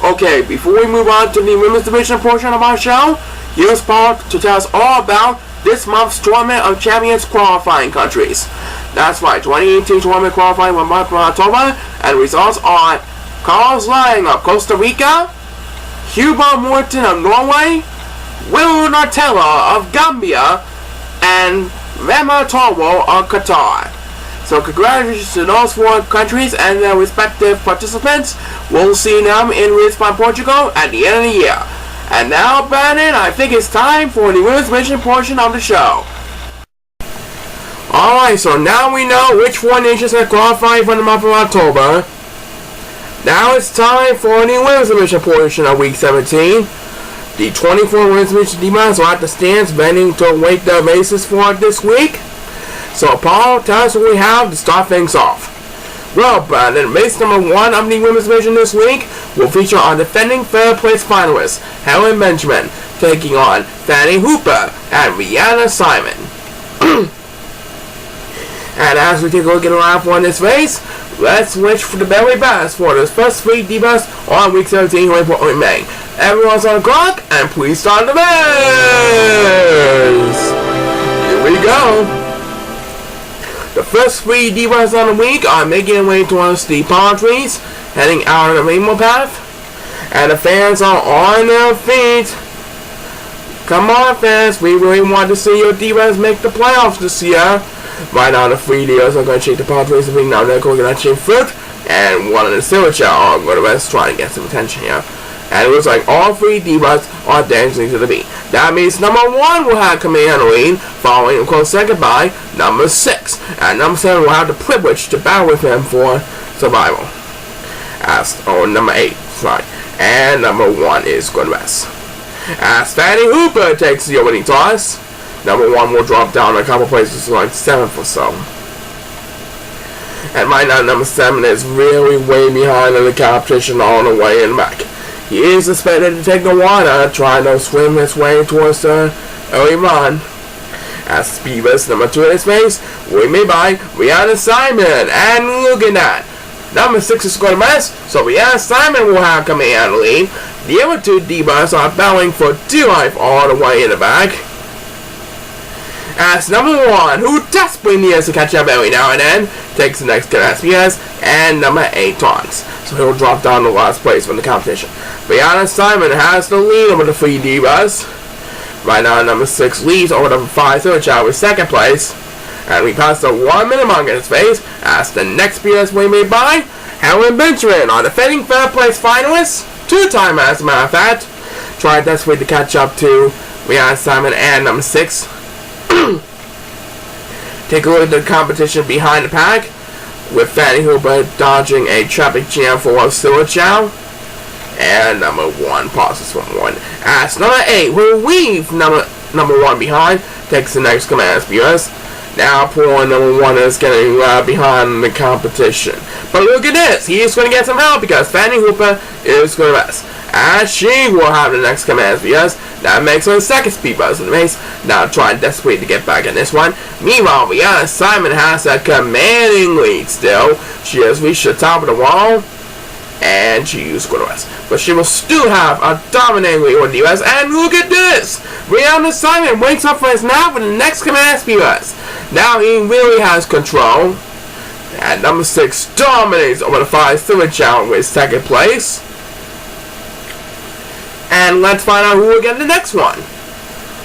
Okay, before we move on to the women's division portion of our show, here's Paul to tell us all about this month's Tournament of Champions qualifying countries. That's right, 2018 tournament qualifying with month of October, and results are Carlos Lang of Costa Rica, Hugo Morton of Norway, Will Nartella of Gambia, and Rema Torwo of Qatar. So congratulations to those 4 countries and their respective participants. We'll see them in Lisbon, Portugal at the end of the year. And now, Brandon, I think it's time for the women's division portion of the show. Alright, so now we know which 4 nations have qualified for the month of October. Now it's time for the women's division portion of week 17. The 24 women's division divas are at the stands waiting to await their races for this week. So Paul, tell us what we have to start things off. Well, Brandon, race number 1 of the women's division this week will feature our defending third place finalist, Helen Benjamin, taking on Fanny Hooper and Rihanna Simon. And as we take a look at the lineup for this race, let's switch for the very best for the first 3 divas on week 17 who will remain. Everyone's on the clock, and please start the race! Here we go. The first 3 divas on the week are making their way towards the palm trees, heading out of the rainbow path, and the fans are on their feet. Come on, fans, we really want to see your divas make the playoffs this year. Right now, the 3 divas are going to shake the palm trees, and now they're going to chain fruit, and one of the silver Chao are going to rest trying to get some attention here. And it looks like all 3 divas are dancing to the beat. That means number 1 will have command lead, following a close second by number 6. And number 7 will have the privilege to battle with him for survival. Number 8, sorry. And number 1 is going to rest. As Fanny Hooper takes the opening toss, number 1 will drop down a couple places to like 7th or so. And right now, number 7 is really way behind in the competition all the way in the back. He is expected to take the water, trying to swim his way towards the early run. As Speedbus number 2 in his race, will be made by Rihanna Simon. And look at that. Number 6 is going to rest, so Rihanna Simon will have command lead. The other 2 divas are battling for dear life all the way in the back. As number 1, who desperately needs to catch up every now and then, takes the next SPS, and number 8 taunts. So he'll drop down to last place from the competition. Rihanna Simon has the lead over the 3 divas. Right now, number 6 leads over the 5 third child with 2nd place. And we pass the 1 minute mark in his face as the next PS will be made by Helen Benjamin, our defending 3rd place finalist, 2-time as a matter of fact. Try desperately to catch up to Rihanna Simon and number 6. Take a look at the competition behind the pack, with Fanny Hooper dodging a traffic jam for Silver Chao. And number 1 passes from 1. As number 8 will leave number 1 behind, takes the next command SPS. Now poor number 1 is getting behind the competition. But look at this, he is going to get some help because Fanny Hooper is going to rest. As she will have the next command SPS. That makes her the 2nd speed buzz in the race. Now trying desperately to get back in this one. Meanwhile, Rihanna Simon has a commanding lead still. She has reached the top of the wall. And she used good rest. But she will still have a dominating lead over the US. And look at this! Rihanna Simon wakes up from his nap with the next command speed buzz. Now he really has control. And number 6 dominates over the 5 silver challenge with 2nd place. And let's find out who will get the next one.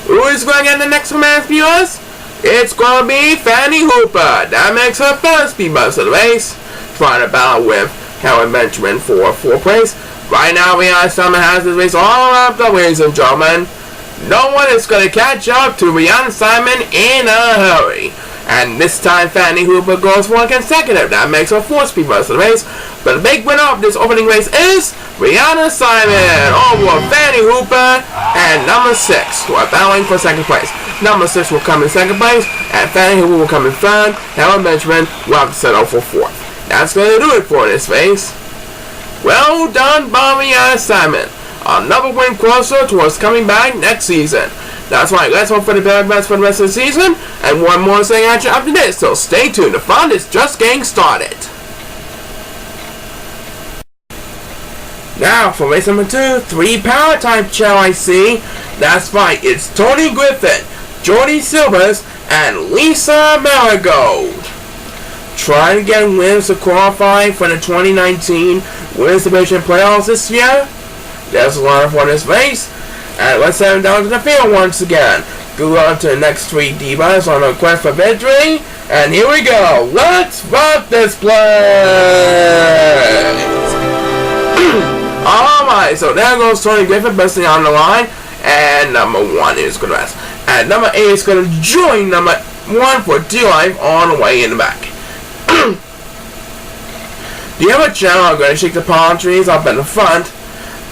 Who is going to get the next command speed buzz? It's going to be Fanny Hooper. That makes her 1st speed buzz of the race. Trying to battle with Helen Benjamin for 4th place. Right now, Rihanna Simon has this race all wrapped up, ladies and gentlemen. No one is going to catch up to Rihanna Simon in a hurry. And this time, Fanny Hooper goes for a consecutive. That makes her 4th speed buzz of the race. But the big winner of this opening race is Rihanna Simon over Fanny Hooper and number 6, who are battling for 2nd place. Number 6 will come in 2nd place, and Fanny Hooper will come in 3rd. Helen Benjamin will have to settle for 4th. That's going to do it for this race. Well done by Rihanna Simon. Another win closer towards coming back next season. That's right, let's hope for the very best for the rest of the season. And one more thing at you after this, so stay tuned. The fun is just getting started. Now, for race number 2, 3 power type Chao I see. That's right, it's Tony Griffin, Jordy Silvers, and Lisa Marigold. Trying to get wins to qualify for the 2019 Women's Division Playoffs this year. There's a lot for this race. And let's head down to the field once again. Go on to the next 3 divas on a quest for victory. And here we go. Let's rock this place. Alright, so there goes Tony Griffin busting on the line. And number 1 is going to rest. And number 8 is going to join number 1 for D-Life on the way in the back. The other channel are going to shake the palm trees up in the front.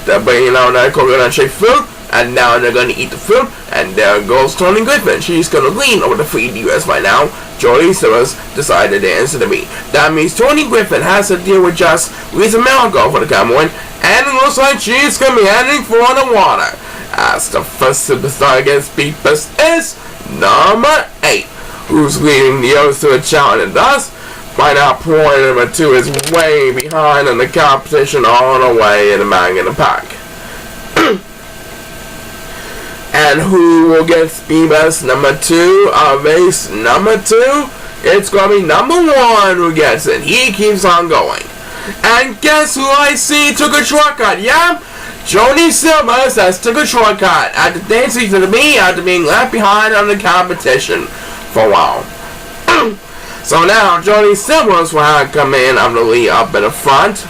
They're bringing out that coconut shaped fruit. And now they're going to eat the fruit. And there goes Tony Griffin. She's going to lean over the 3 divas right now. Jordy Silvers decided to answer the beat. That means Tony Griffin has to deal with just Lisa Marigold for the camera win. And it looks like she's going to be heading for the water. As the first superstar against Beepus is number 8. Who's leading the others to a challenge and thus, by now point number 2 is way behind in the competition all the way in the back in the pack. And who will get Speed Best number 2 of race number 2? It's going to be number 1 who gets it. He keeps on going. And guess who I see took a shortcut? Yeah? Jordy Silvers has took a shortcut after dancing to the beat after being left behind on the competition for a while. So now Jordy Silvers will have to come in on the lead up in the front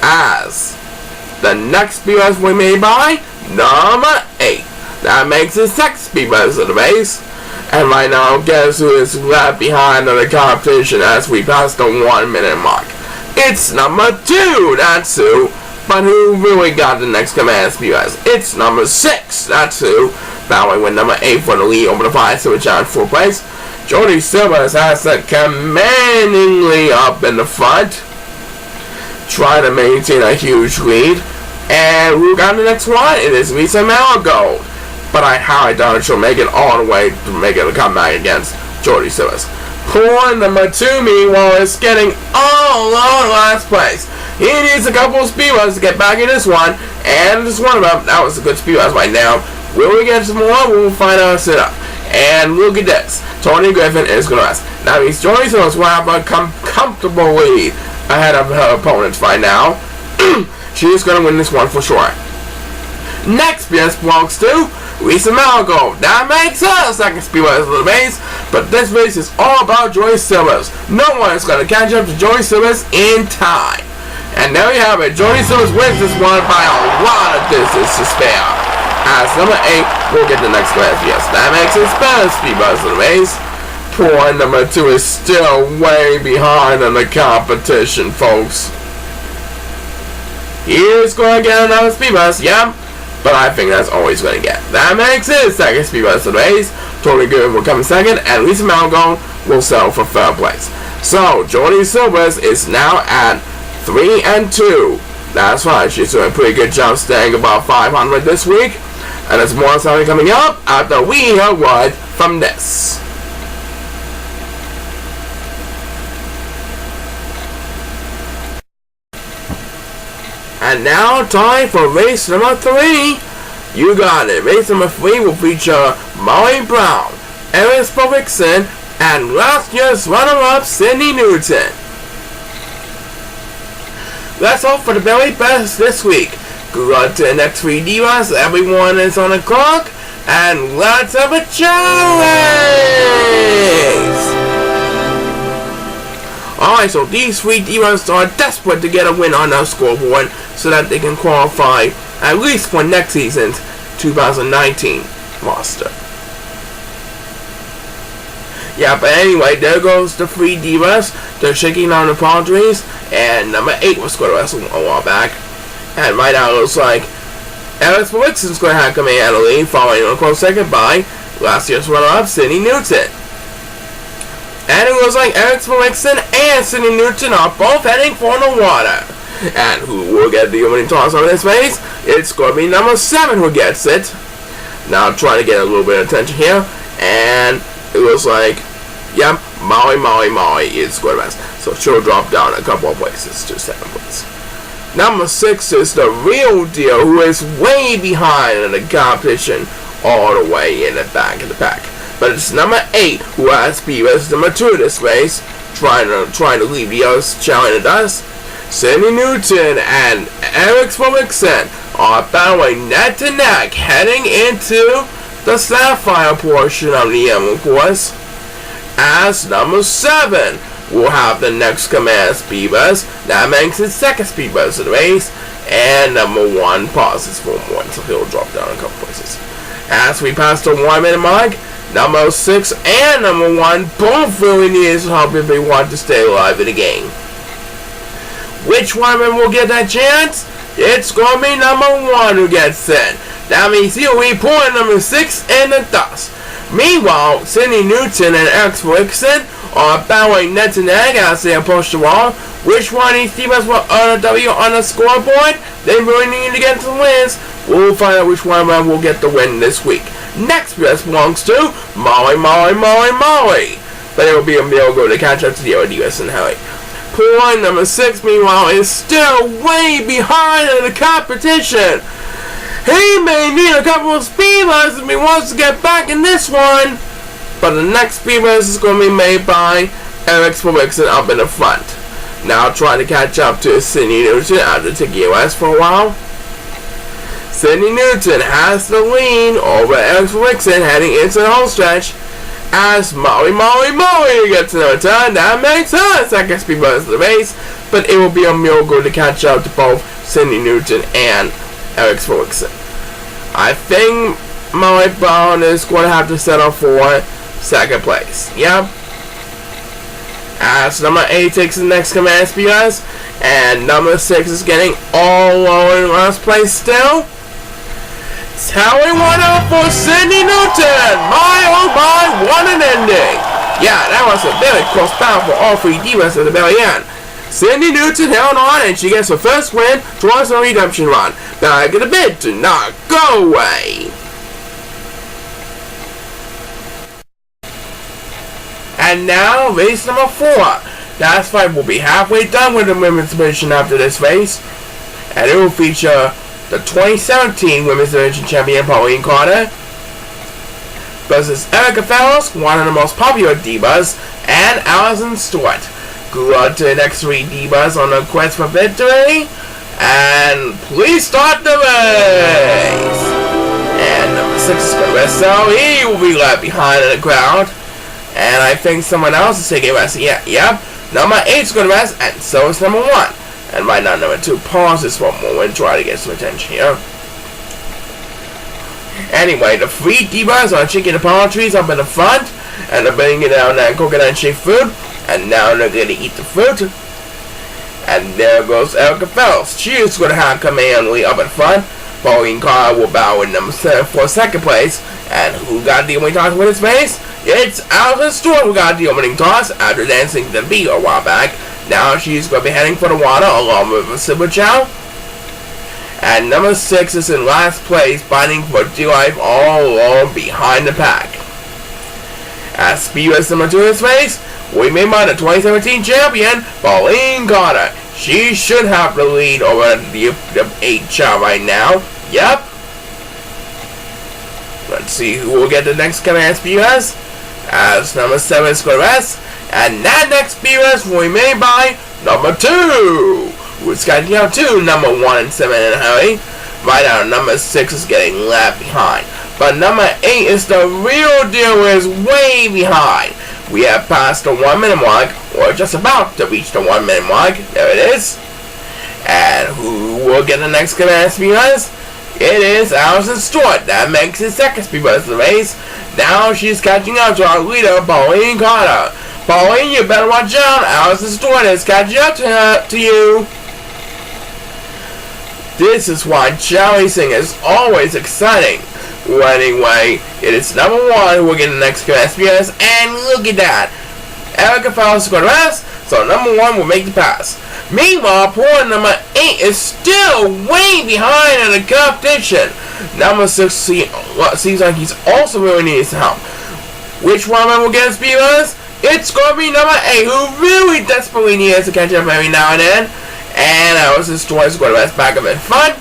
as the next Speed Best we made by number 8. That makes it 6 Speed Best of the race. And right now, guess who is left behind on the competition as we pass the 1 minute mark? It's number 2, that's who. But who really got the next command Speed Best? It's number 6, that's who. Battling with number 8 for the lead over the 5 Silver Challenge 4th place. Jordy Silvers has it commandingly up in the front. Trying to maintain a huge lead. And who got the next one? It is Lisa Marigold. But I highly doubt she'll make it all the way to make it a comeback against Jordy Silvers. Poor number 2, meanwhile, is getting all alone last place. He needs a couple of speed runs to get back in this one. And this one of them, that was a good speed runs right now. Will we get some more? We'll find out soon. And look at this. Tony Griffin is going to rest. That means Jordy Silvers will have a comfortable lead ahead of her opponents right now. She's going to win this one for sure. Next BS belongs to Lisa Marigold. That makes her second Speed Best of the race. But this race is all about Jordy Silvers. No one is going to catch up to Jordy Silvers in time. And there you have it. Jordy Silvers wins this one by a lot of distance to spare. As number 8 will get the next class. Yes, that makes it better Speed Best of the race. Poor number 2 is still way behind in the competition, folks. He is going to get another Speed Best, yeah. But I think that's all he's going to get. That makes it second Speed Best of the race. Tony Griffin will come in second. And Lisa Marigold will settle for 3rd place. So, Jordy Silvers is now at 3-2. That's right. She's doing a pretty good job staying about 500 this week. And there's more something coming up after we hear word from this. And now time for race number 3. You got it. Race number 3 will feature Molly Brown, Eris Povixen, and last year's runner-up Sydney Newton. That's all for the very best this week. Good luck to the next 3 divas. Everyone is on the clock. And let's have a challenge! Alright, so these 3 divas are desperate to get a win on their scoreboard so that they can qualify at least for next season's 2019 roster. Yeah, but anyway, there goes the 3 divas. They're shaking on the palm trees. And number 8 was going to wrestle a while back. And right now it looks like Eris Povixen's going to have come in at a lead, following a close second by last year's runner-up, Sydney Newton. And it looks like Eris Povixen and Sydney Newton are both heading for the water. And who will get the winning toss on this race? It's going to be number 7 who gets it. Now trying to get a little bit of attention here. And it looks like, yep, Molly is going to rest. So she'll drop down a couple of places to 7th place. Number 6 is the real deal, who is way behind in the competition, all the way in the back of the pack. But it's number 8 who has speed as number 2 in this race, trying to leave the others Chao in the dust. Cindy Newton and Eric Fredrickson are battling neck to neck, heading into the Sapphire portion of the Emerald course. As number 7 will have the next command speed bus. That makes his second speed bus of the race. And number 1 pauses for a moment, so he'll drop down a couple places. As we pass the 1 minute mark, number 6 and number 1 both really need his help if they want to stay alive in the game. Which one will get that chance? It's going to be number 1 who gets it. That means he'll be pulling number 6 in the dust. Meanwhile, Cindy Newton and Eric Fredrickson are battling neck to neck as they approach the wall. Which one of these teams will earn a W on the scoreboard? They really need to get some wins. We'll find out which one of them will get the win this week. Next best belongs to Molly. But it will be a miracle to catch up to the other divas and Harry. Point number 6, meanwhile, is still way behind in the competition. He may need a couple of speed runs if he wants to get back in this one. But the next speed race is going to be made by Eric Fredrickson up in the front. Now trying to catch up to Cindy Newton after taking US for a while. Cindy Newton has the lead over Eric Fredrickson heading into the home stretch. As Molly gets another turn, that makes her second speed bus of the race, but it will be a miracle to catch up to both Cindy Newton and Eric Fredrickson. I think Molly Brown is going to have to settle for second place. Yep. As number 8 takes the next command speed bus, and number 6 is getting all lower in last place still. Tally one up for Cindy Newton. My, what an ending. Yeah, that was a very close battle for all 3 divas at the very end. Cindy Newton held on and she gets her first win towards her redemption run. Back in a bit, do not go away. And now, race number 4. That fight will be halfway done with the women's division after this race. And it will feature the 2017 Women's Division Champion Pauline Carter versus Erica Fellows, one of the most popular divas, and Allison Stewart. Good luck to the next 3 divas on the quest for victory. And please start the race. And number 6 is going to rest, so he will be left behind in the crowd. And I think someone else is taking a rest. Yep. Number 8 is going to rest, and so is number 1. And right now, number 2 pauses for a moment, try to get some attention here. Anyway, the 3 divas are chicken and palm trees up in the front, and they're bringing down that coconut shaped food, and now they're going to eat the fruit. And there goes Erica Fellows. She is going to have command lead up in front. Pauline Carter will bow in number 7 for second place. And who got the opening toss with his face? It's Allison Stewart who got the opening toss after dancing to the beat a while back. Now she's going to be heading for the water along with Super Chao. And number 6 is in last place, fighting for dear life all alone behind the pack. As speed race number 2 in this race, we made by the 2017 champion, Pauline Carter. She should have the lead over the 8 Chao right now. Yep. Let's see who will get the next command speed race. As number 7 is going to rest. And that next speed race will be made by number 2. Who's catching up to number 1 and 7 in a hurry. Right now, number 6 is getting left behind. But number 8 is the real deal, is way behind. We have passed the 1 minute mark, or just about to reach the 1 minute mark. There it is. And who will get the next command speed race? It is Allison Stewart. That makes his second speed race of the race. Now she's catching up to our leader, Pauline Carter. Pauline, you better watch out. Allison Stewart is catching up to you. This is why Chao racing is always exciting. Well, anyway, it is number 1 who will get the next command speed race, and look at that. Erica Fellows is going to rest, so number 1 will make the pass. Meanwhile, poor number 8 is still way behind in the competition. Number 6 seems like he's also really needs help. Which one of them will get a speed race? It's going to be number 8, who really desperately needs to catch up every now and then. And I was destroyed. Squad West back up in front.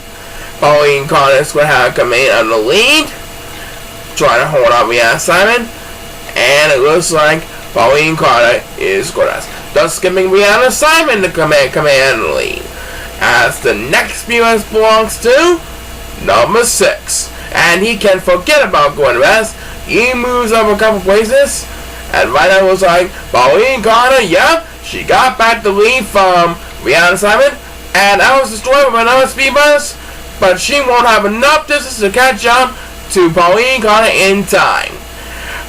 Pauline Carter is going to have come in on the lead. Trying to hold on Rihanna Simon. And it looks like Pauline Carter is going to thus skipping Rihanna Simon to come in on the lead. As the next viewers belongs to number 6. And he can forget about going rest. He moves up a couple places. And right now it looks like Pauline Carter, yep, she got back the lead from Rihanna Simon. And I was destroyed with another speed bus. But she won't have enough distance to catch up to Pauline Carter in time.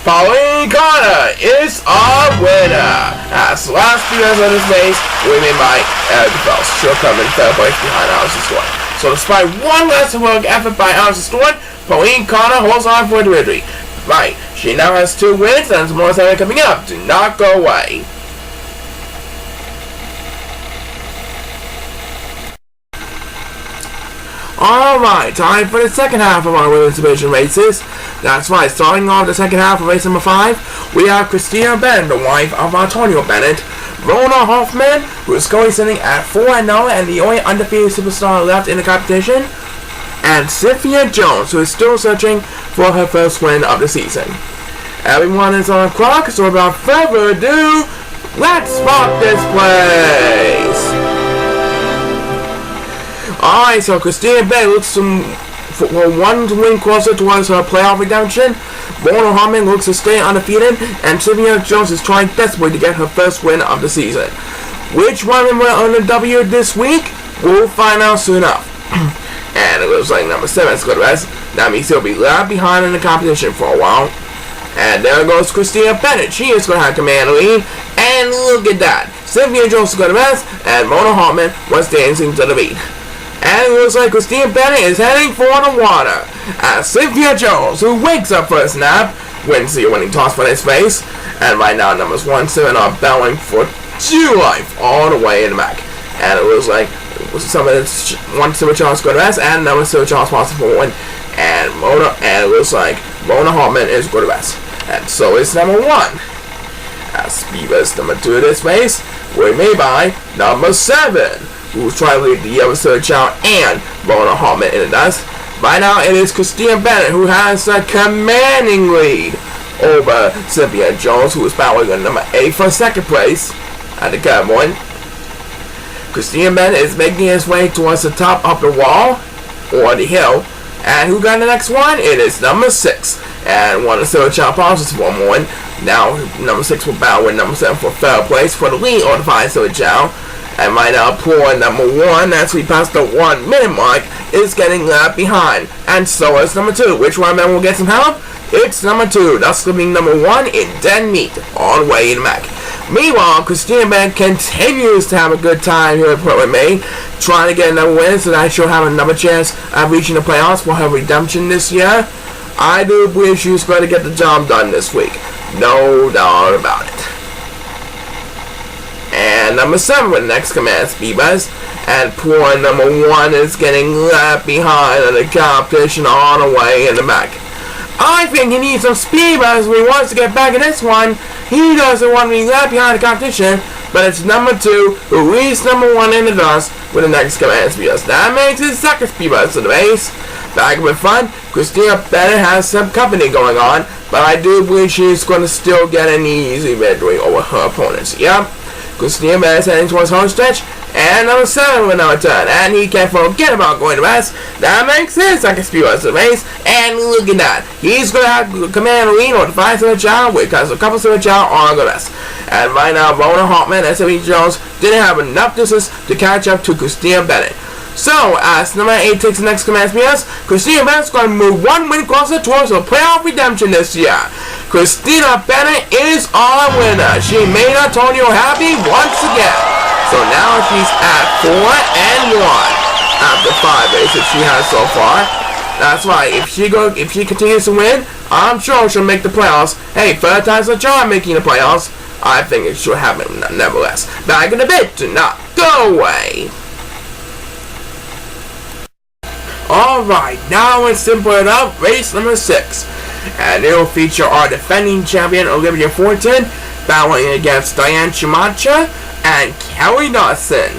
Pauline Carter is our winner. As the last few years of this race will be made by Eric Phelps. She'll come in third place behind Alice Stewart. So despite one less heroic effort by Alice Stewart, Pauline Carter holds on for the victory. Right, she now has 2 wins and some more coming up. Do not go away. Alright, time for the second half of our women's division races. That's right, starting off the second half of race number 5, we have Christina Bennett, the wife of Antonio Bennett, Rona Hoffman, who is currently sitting at 4-0 and the only undefeated superstar left in the competition, and Cynthia Jones, who is still searching for her first win of the season. Everyone is on the clock, so without further ado, let's rock this place! Alright, so Christina Bennett looks for one win closer towards her playoff redemption. Rona Harmon looks to stay undefeated, and Cynthia Jones is trying desperately to get her first win of the season. Which woman will earn a W this week? We'll find out soon enough. And it looks like number 7 is good rest. That means he'll be left behind in the competition for a while. And there goes Christina Bennett. She is going to have command lead. And look at that. Cynthia Jones is going to rest, and Rona Hartman was dancing to the beat. And it looks like Christina Bennett is heading for the water. As Cynthia Jones, who wakes up for a snap, wins the winning toss for his face. And right now, numbers 1, 7 are battling for 2 life all the way in the back. And it looks like some of the 1 Silver Charles going to rest, and number Silver Charles possible for 1. And it looks like Rona Hartman is going to rest. And so is number 1. As Beaver's number 2 in this race were made by number 7. Who's trying to lead the other Sir Chao and Rona Hartman in the dust. By now, it is Christina Bennett who has a commanding lead over Cynthia Jones, who is battling on number 8 for 2nd place at the curve one. Christina Bennett is making his way towards the top of the wall, or the hill. And who got the next one? It is number 6. And one of Sir Chao pauses for one. Now, number 6 will battle with number 7 for 3rd place for the lead or the 5 Sir Chao. And right now, poor number 1, as we pass the 1 minute mark, is getting left behind. And so is number 2. Which one man will get some help? It's number 2. That's leaving number 1 in dead meat, all the way in the back. Meanwhile, Christina Bennett continues to have a good time here at Portland, Maine, trying to get another win so that she'll have another chance at reaching the playoffs for her redemption this year. I do believe she's going to get the job done this week. No doubt about it. And number 7 with the next command speed bus. And poor number 1 is getting left behind in the competition all the way in the back. I think he needs some speed bus if he wants to get back in this one. He doesn't want to be left behind the competition. But it's number 2 who leads number 1 in the dust with the next command speed bus. That makes his 2nd speed bus of the race. Back up in front, Christina Bennett has some company going on. But I do believe she's going to still get an easy victory over her opponents. Yep. Christina Bennett is heading towards home stretch, and number 7 will now return, and he can't forget about going to rest. That makes his 2nd speed bus of the race, and look at that. He's going to have command lead or the 5 Sir Chao, because a couple Sir Chao are on the rest. And right now, Rona Hartman and Cynthia Jones didn't have enough distance to catch up to Christina Bennett. So, as number 8 takes the next command speed bus, Christina Bennett's going to move 1 win closer towards her playoff redemption this year. Christina Bennett is our winner. She made Antonio happy once again. So now she's at 4-1 after 5 races she has so far. That's right. If she continues to win, I'm sure she'll make the playoffs. Hey, 3rd time's a charm making the playoffs. I think it should happen nevertheless. Back in a bit. Do not go away. Alright, now it's simple enough, race number 6. And it will feature our defending champion Olivia Fortin battling against Diane Chimacha and Kelly Dawson.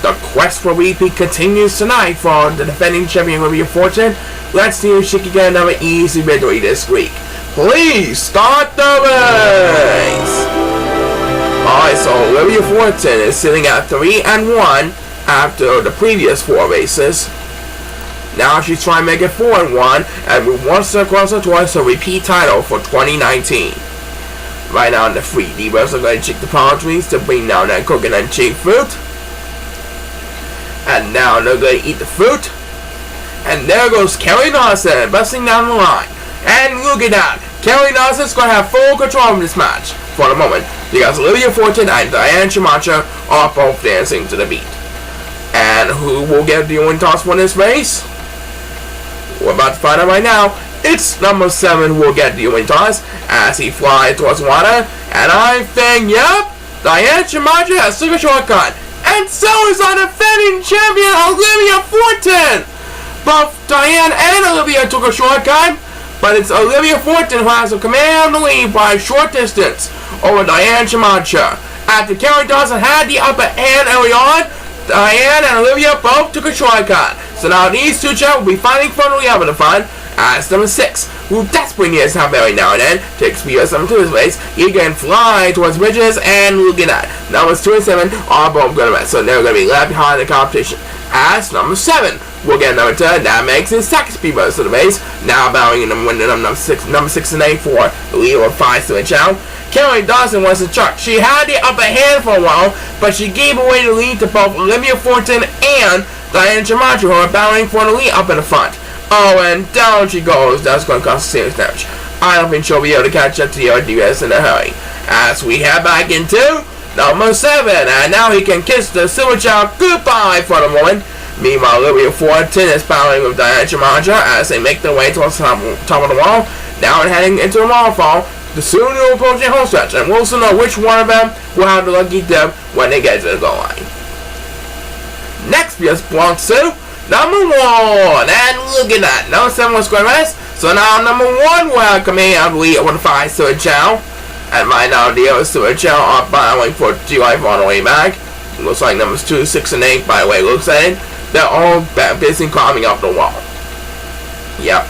The quest for repeat continues tonight for the defending champion Olivia Fortune. Let's see if she can get another easy victory this week. Please start the race! Alright, so Olivia Fortune is sitting at 3-1 after the previous 4 races. Now she's trying to make it 4-1 and move one step closer towards her repeat title for 2019. Right now the 3 divas are going to check the palm trees to bring down that coconut shaped fruit. And now they're going to eat the fruit. And there goes Kelly Dawson busting down the line. And look at that, Kelly Dawson's going to have full control of this match for the moment, because Olivia Fortune and Diane Shamacha are both dancing to the beat. And who will get the win toss for this race? We're about to find out right now. It's number 7 who will get the win toss as he flies towards water. And I think, yep, Diane Shamacha has took a shortcut. And so is our defending champion Olivia Fortune. Both Diane and Olivia took a shortcut, but it's Olivia Fortune who has a command of the lead by a short distance over Diane Shamacha. After Kelly Dawson had the upper hand early on, Diane and Olivia both took a shortcut. So now these two will be fighting for the front as number 6, who desperately needs help every now and then, takes speed of some to his race. He can fly towards bridges, and look at that. Numbers 2 and 7 are both going to rest, so they're going to be left behind the competition. As number 7 will get another turn, that makes his second speed boost of the race. Now bowing in the window number 6 and 8 for the lead of 5 to Chao. Kelly Dawson was in charge. She had the upper hand for a while, but she gave away the lead to both Olivia Fortune and Diane Shamacha, who are bowing for the lead up in the front. Oh, and down she goes. That's going to cause serious damage. I don't think she'll be able to catch up to the divas in a hurry. As we head back into number 7, and now he can kiss the Silver Child goodbye for the moment. Meanwhile, Olivia Fortune is battling with Diane Shamacha as they make their way towards the top of the wall. Now we're heading into the waterfall. The soon will approach the home stretch, and we'll also know which one of them will have the lucky dip when they get to the goal line. Next, we just belongs to number 1, and look at that. Number 7 was going to rest, so now number 1 will have command of the lead over the 5 Silver Chao. And right now the other Silver Chao are battling for G-Life on the way back. Looks like numbers 2, 6, and 8, by the way, looks at it. They're all busy climbing up the wall. Yep.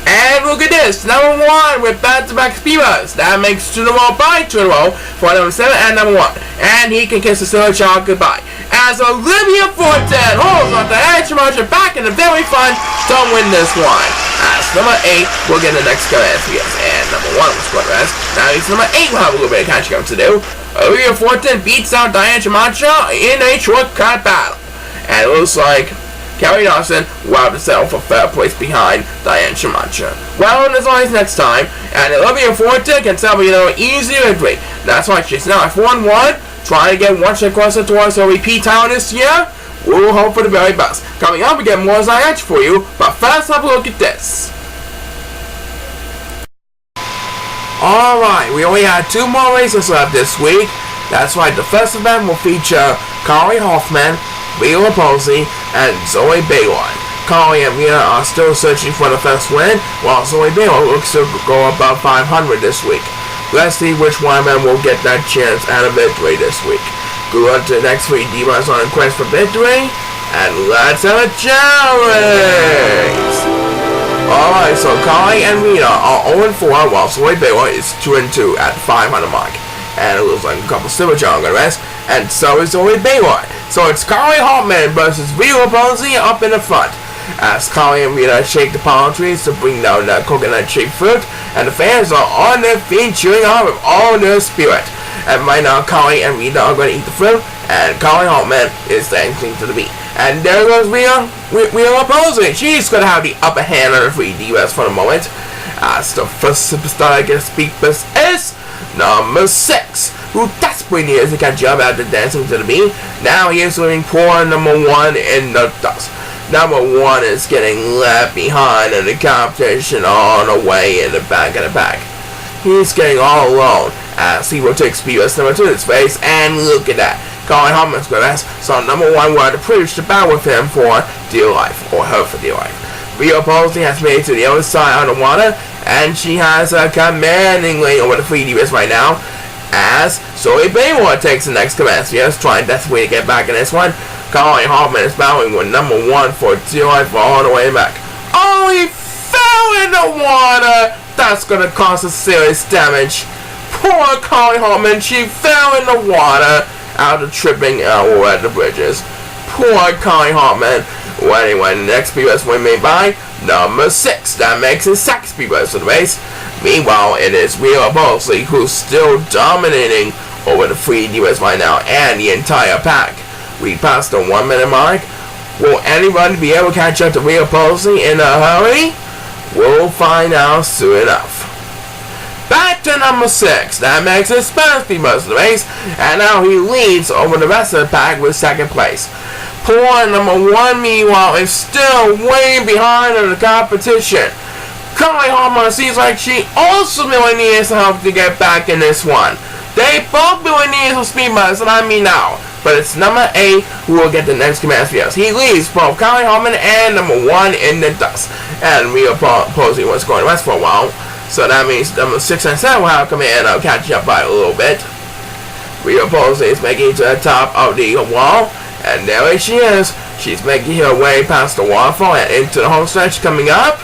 And look at this, number 1 with back-to-back speeders. That makes 2 in a row by 2 in a row for number 7 and number 1. And he can kiss the Silver Child goodbye. As Olivia Fortune holds on to Diane Shamacha back in the very front to win this one. As number 8 will get the next command for us. And number 1 was going to rest. Now he's number 8 will have a little bit of catching up to do. Olivia Fortune beats out Diane Shamacha in a shortcut battle. And it looks like Kelly Dawson will have to settle for 3rd place behind Diane Shamacha. Well, as always next time, and Olivia Fortune can settle for easy victory. That's why she's now at 4-1, trying to get one step closer towards her repeat title this year. We'll hope for the very best. Coming up, we get more Zion for you, but first have a look at this. Alright, we only had 2 more races left this week. That's right, the first event will feature Carly Hoffman, Vila Posey, and Zoe Baylor. Carly and Vila are still searching for the first win, while Zoe Baylor looks to go above 500 this week. Let's see which one of them will get that chance at a victory this week. Good luck to the next 3 divas on a quest for victory, and let's have a challenge! Alright, so Carly and Rita are 0-4, while Zoe Baylor is 2-2 at the 500 mark. And it looks like a couple Silver Chao on the rest, and so is Zoe Baylor. So it's Carly Hoffman versus Vila Posey up in the front. As Carly and Rita shake the palm trees to bring down the coconut-shaped fruit, and the fans are on their feet cheering on with all their spirit. And right now, Carly and Rita are going to eat the fruit, and Carly Hoffman is dancing to the beat. And there goes Vila Posey. She's going to have the upper hand on the 3 divas for the moment. As the first superstar I can speak this is number 6, who desperately needs to catch up after dancing to the beat. Now he is leaving poor number 1 in the dust. Number 1 is getting left behind in the competition all the way in the back of the pack. He's getting all alone as he will take speed as number 2 in his face, and look at that. Carly Hoffman's going to ask, so number 1 will have the privilege to battle with him for dear life, or her for dear life. Vila Posey has made it to the other side of the water, and she has a commanding lead over the 3 divas right now, as Zoe Baylor takes the next command. So yes, trying desperately to get back in this one. Colin Hoffman is battling with number 1 for dear life all the way back. Oh, he fell in the water! That's gonna cause us serious damage. Poor Colin Hoffman, she fell in the water after tripping over at the bridges. Poor Colin Hoffman. Well, anyway, the next Divas win made by number 6. That makes it 6 Divas for the race. Meanwhile, it is Rhea Ripley who's still dominating over the 3 Divas right now and the entire pack. We passed the 1 minute mark. Will anybody be able to catch up to Rhea Ripley in a hurry? We'll find out soon enough. Back to number 6. That makes it Spanish Divas for the race. And now he leads over the rest of the pack with 2nd place. Poor number 1, meanwhile, is still way behind in the competition. Colin Hoffman seems like she also really needs some help to get back in this one. They both really need some speed bumps, and I mean now. But it's number 8 who will get the next command videos. He leads both Colin Hoffman and number 1 in the dust. And Rhea Ripley was going west for a while. So that means number 6 and 7 will have come in and catch up by a little bit. Rhea Ripley is making it to the top of the wall. And there she is. She's making her way past the waterfall and into the home stretch coming up.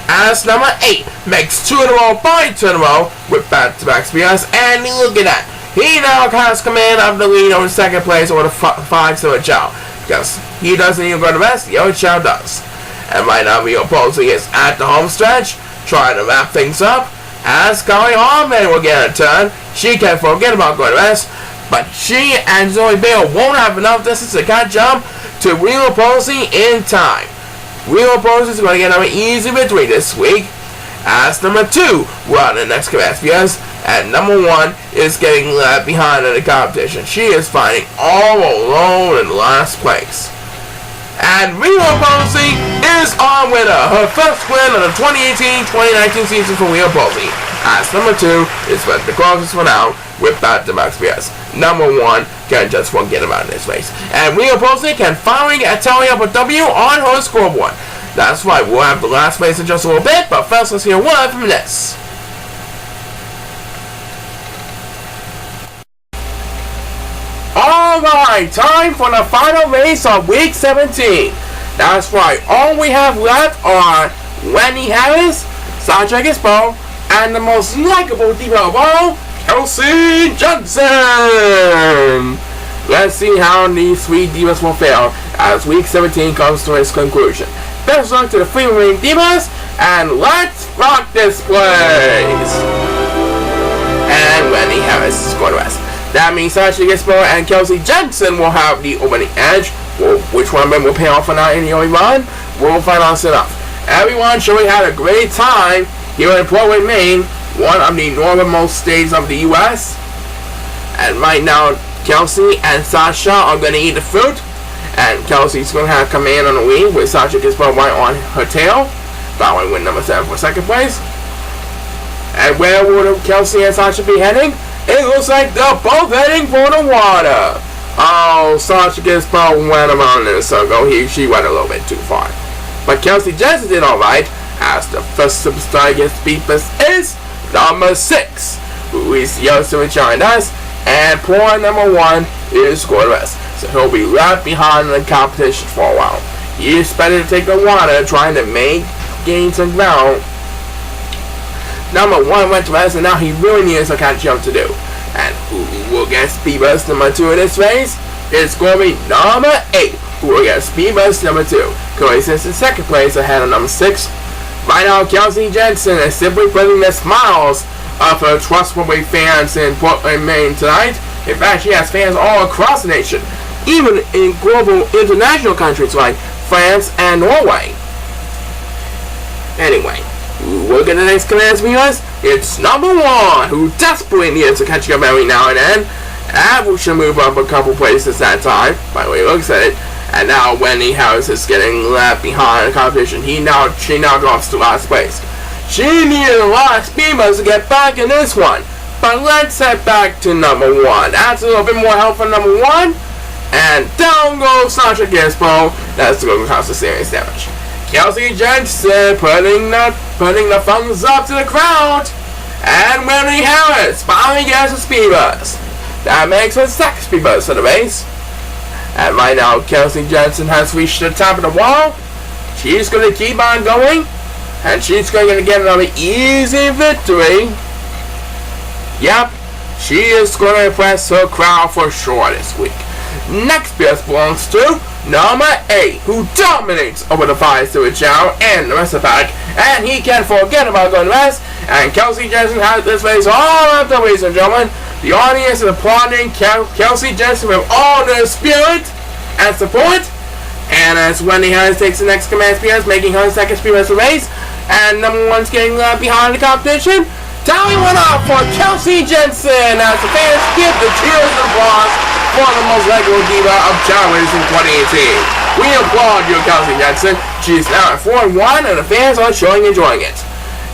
As number 8 makes 2 in a row, 2 in a row with back-to-back spears. And look at that. He now has command of the lead over 2nd place over the 5 Silver Chao. Because he doesn't even go to rest, the other Chao does. And right now Rhea Ripley is at the home stretch, trying to wrap things up. As Colin Hoffman will get a turn. She can't forget about going to rest. But she and Zoe Bale won't have enough distance to catch up to Rhea Ripley in time. Rhea Ripley is going to get an easy victory this week. As number 2 will on the next command videos. And number 1 is getting left behind in the competition. She is fighting all alone in last place. And Rhea Ripley is our winner. Her first win of the 2018-2019 season for Rhea Ripley. As number 2 is with the closest one out with back-to-back spears. Number 1 can just forget about this race. And Rhea Ripley can finally get tally up a W on her scoreboard. That's right, we'll have the last place in just a little bit, but first let's hear one from this. Alright, time for the final race of week 17. That's right, all we have left are Wendy Harris, Sasha Gispo, and the most likable diva of all, Chelsea Johnson. Let's see how these 3 divas will fare as week 17 comes to its conclusion. Best luck to the 3 remaining divas, and let's rock this place. And Wendy Harris is going to rest. That means Sasha Gispo and Chelsea Johnson will have the opening edge. Well, which one of them will pay off or not in the only run? We'll find out soon enough. Everyone surely had a great time here in Portland, Maine, one of the northernmost states of the U.S. And right now, Chelsea and Sasha are going to eat the fruit. And Kelsey's going to have command on the lead with Sasha Gispo right on her tail. Following win number 7 for 2nd place. And where will Chelsea and Sasha be heading? It looks like they're both heading for the water. Oh, Sasha Gispo went around in a circle. She went a little bit too far. But Chelsea Johnson did alright, as the first superstar against Beepus is number 6, who is Yosu and China Dice, and poor number 1 is Scoreless. So he'll be right behind in the competition for a while. He is better to take the water, trying to gain some ground. Number 1 went to rest, and now he really needs to catch up to do. And who will get Speed Burst number 2 in this race? It's going to be number 8, who will get Speed Burst number 2. Cody sits in 2nd place ahead of number 6. Right now, Chelsea Jensen is simply putting the smiles of her trustworthy fans in Portland, Maine tonight. In fact, she has fans all across the nation, even in global international countries like France and Norway. Anyway, we'll get the next command viewers. It's number 1, who desperately needs to catch up every now and then. And we should move up a couple places that time, by the way he looks at it. And now Wendy Harris is getting left behind the competition. She now drops to last place. She needed a lot of speed bumps to get back in this one. But let's head back to number 1. That's a little bit more help for number 1. And down goes Sasha Gispo. That's going to cause a serious damage. Chelsea Jensen putting the thumbs up to the crowd. And Wendy Harris finally gets a speed bus. That makes her 2nd speed bus for the race. And right now, Kelsey Jensen has reached the top of the wall. She's going to keep on going. And she's going to get another easy victory. Yep, she is going to impress her crowd for sure this week. Next best belongs to number 8, who dominates over the 5-series Chao and the rest of the pack. And he can't forget about going to rest. And Kelsey Jensen has this race all up, ladies and gentlemen. The audience is applauding Kelsey Jensen with all their spirit and support. And as Wendy Harris takes the next command spears, making her second speed race race. And number 1's getting behind the competition. Tally went off for Kelsey Jensen as the fans give the cheers and applause for the most regular diva of Chao Racing 2018. We applaud you, Kelsey Jensen. She's now at 4-1 and the fans are enjoying it.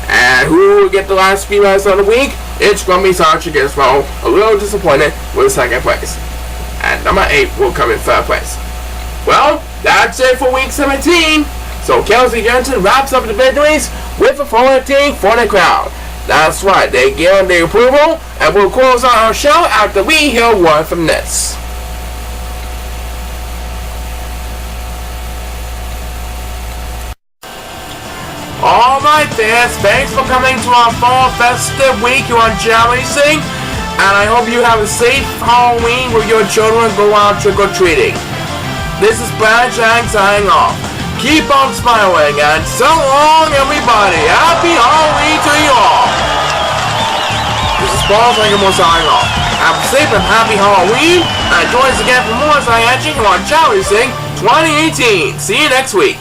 And who will get the last speed race of the week? It's going to be Sasha Gizmo, a little disappointed with second place. And number 8 will come in third place. Well, that's it for week 17. So Kelsey Jensen wraps up the victories with a 14 for the crowd. That's right, they give the approval, and we'll close out our show after we hear word from this. Alright fans, thanks for coming to our fall festive week here on Chao Racing, and I hope you have a safe Halloween with your children and go out trick-or-treating. This is Brad Chang signing off. Keep on smiling, and so long everybody. Happy Halloween to you all. This is Paul Sangamore signing off. Have a safe and happy Halloween, and join us again for more Science on Chao Racing 2018. See you next week.